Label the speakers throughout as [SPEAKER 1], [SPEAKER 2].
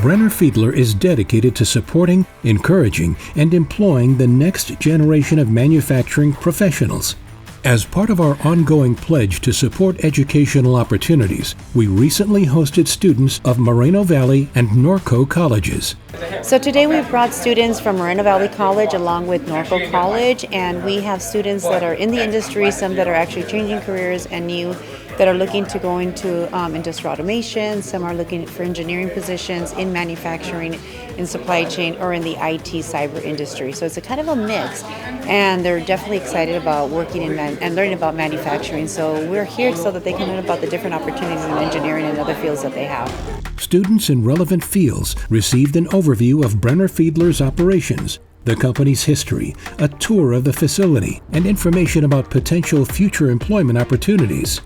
[SPEAKER 1] Brenner-Fiedler is dedicated to supporting, encouraging, and employing the next generation of manufacturing professionals. As part of our ongoing pledge to support educational opportunities, we recently hosted students of Moreno Valley and Norco colleges.
[SPEAKER 2] So today we've brought students from Moreno Valley College along with Norco College, and we have students that are in the industry, some that are actually changing careers and new that are looking to go into industrial automation, some are looking for engineering positions in manufacturing, in supply chain, or in the IT cyber industry. So it's a kind of a mix, and they're definitely excited about working in and learning about manufacturing. So we're here so that they can learn about the different opportunities in engineering and other fields that they have.
[SPEAKER 1] Students in relevant fields received an overview of Brenner-Fiedler's operations, the company's history, a tour of the facility, and information about potential future employment opportunities.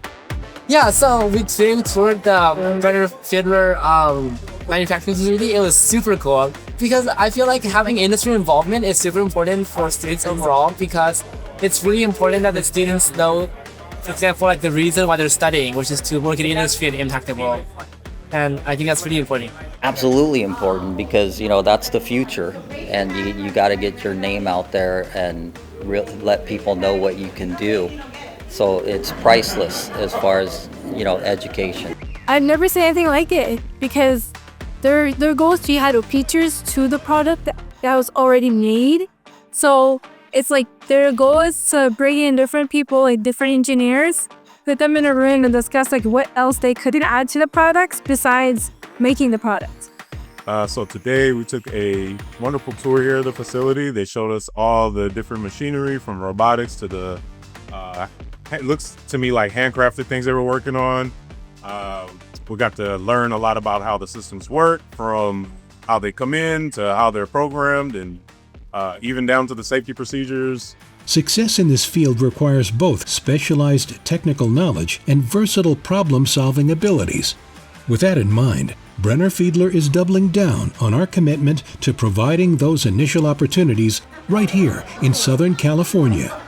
[SPEAKER 3] Yeah, so we toured the Brenner-Fiedler manufacturing facility. It was super cool because I feel like having industry involvement is super important for students overall, because it's really important that the students know, for example, like the reason why they're studying, which is to work in the industry and impact the world. And I think that's really important.
[SPEAKER 4] Absolutely important, because that's the future, and you got to get your name out there and let people know what you can do. So it's priceless as far as education.
[SPEAKER 5] I've never seen anything like it, because their goals to add features to the product that was already made. So it's like their goal is to bring in different people, like different engineers, put them in a room and discuss like what else they could add to the products besides making the products.
[SPEAKER 6] So today we took a wonderful tour here of the facility. They showed us all the different machinery, from robotics to the it looks to me like handcrafted things they were working on. We got to learn a lot about how the systems work, from how they come in to how they're programmed, and even down to the safety procedures.
[SPEAKER 1] Success in this field requires both specialized technical knowledge and versatile problem-solving abilities. With that in mind, Brenner-Fiedler is doubling down on our commitment to providing those initial opportunities right here in Southern California.